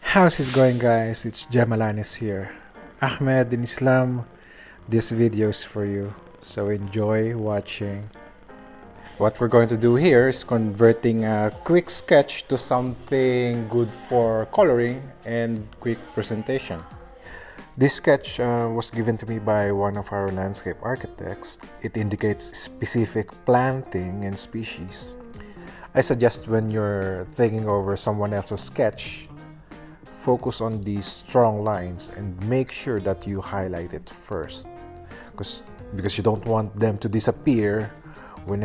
How's it going, guys? It's Jamalanis here. Ahmed and Isalm, this video is for you, so enjoy watching. What we're going to do here is converting a quick sketch to something good for coloring and quick presentation. This sketch was given to me by one of our landscape architects. It indicates specific planting and species. I suggest when you're thinking over someone else's sketch, focus on these strong lines and make sure that you highlight it first, because you don't want them to disappear when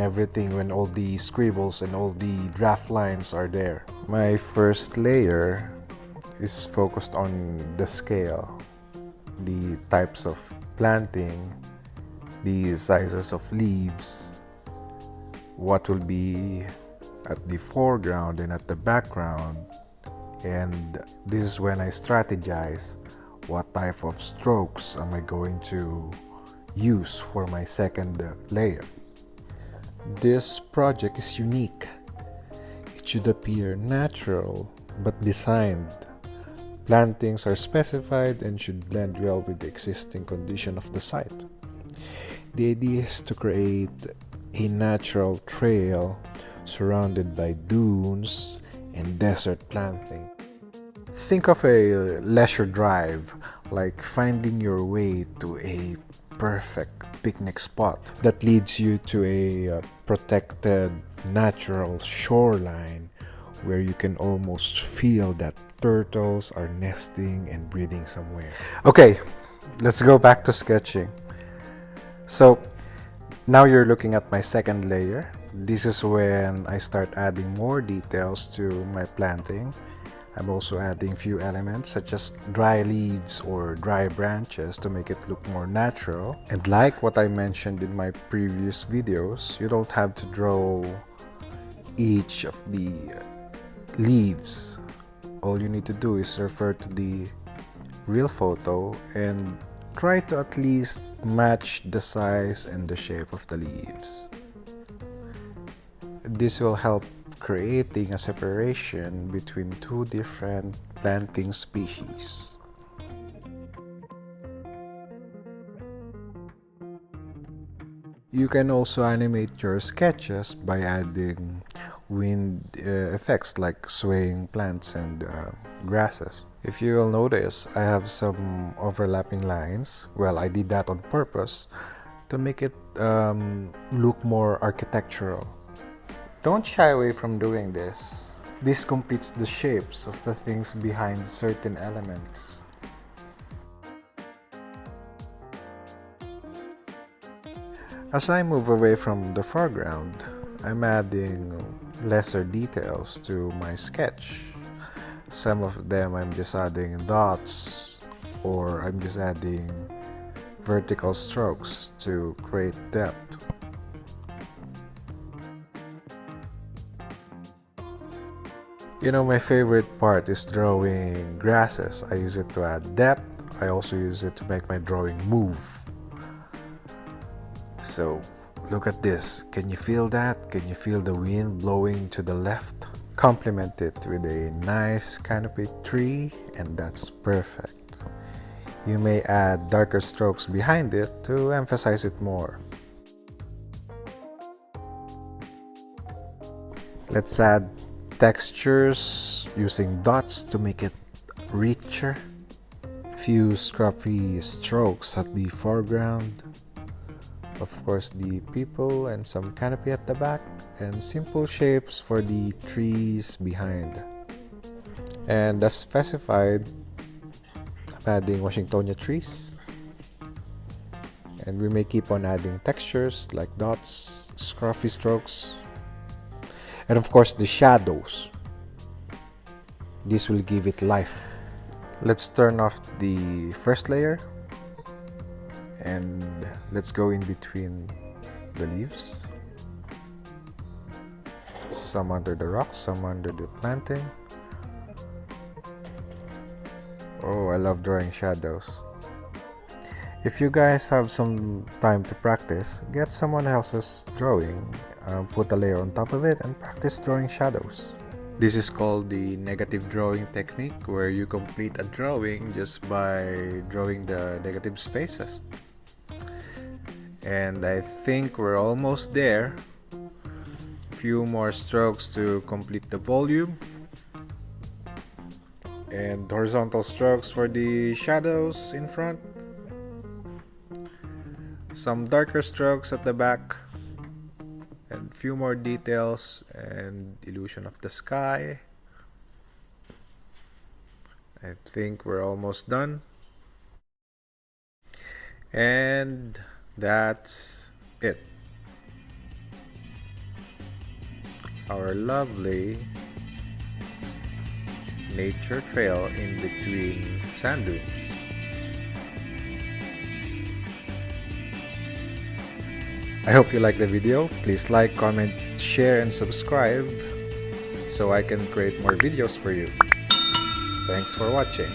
all the scribbles and all the draft lines are there. My first layer is focused on the scale, the types of planting, the sizes of leaves, what will be at the foreground and at the background. And this is when I strategize what type of strokes am I going to use for my second layer. This project is unique. It should appear natural but designed. Plantings are specified and should blend well with the existing condition of the site. The idea is to create a natural trail surrounded by dunes and desert planting. Think of a leisure drive, like finding your way to a perfect picnic spot that leads you to a protected natural shoreline where you can almost feel that turtles are nesting and breeding somewhere. Okay, let's go back to sketching. So now you're looking at my second layer. This is when I start adding more details to my planting. I'm also adding few elements such as dry leaves or dry branches to make it look more natural. And like what I mentioned in my previous videos, you don't have to draw each of the leaves. All you need to do is refer to the real photo and try to at least match the size and the shape of the leaves. This will help creating a separation between two different planting species. You can also animate your sketches by adding wind effects like swaying plants and grasses. If you will notice, I have some overlapping lines. Well, I did that on purpose to make it look more architectural. Don't shy away from doing this. This completes the shapes of the things behind certain elements. As I move away from the foreground, I'm adding lesser details to my sketch. Some of them I'm just adding dots, or I'm just adding vertical strokes to create depth. You know, my favorite part is drawing grasses. I use it to add depth. I also use it to make my drawing move. So, look at this. Can you feel that? Can you feel the wind blowing to the left? Complement it with a nice canopy tree, and that's perfect. You may add darker strokes behind it to emphasize it more. Let's add textures using dots to make it richer. Few scruffy strokes at the foreground. Of course, the people and some canopy at the back, and simple shapes for the trees behind. And as specified, I'm adding Washingtonia trees. And we may keep on adding textures like dots, scruffy strokes, and of course the shadows. This will give it life. Let's turn off the first layer and let's go in between the leaves. Some under the rocks, some under the planting. Oh, I love drawing shadows. If you guys have some time to practice, get someone else's drawing, put a layer on top of it and practice drawing shadows. This is called the negative drawing technique, where you complete a drawing just by drawing the negative spaces. And I think we're almost there. Few more strokes to complete the volume, and horizontal strokes for the shadows in front, some darker strokes at the back, and few more details and illusion of the sky. I think we're almost done, and that's it. Our lovely nature trail in between sand dunes. I hope you like the video. Please like, comment, share, and subscribe so I can create more videos for you. Thanks for watching.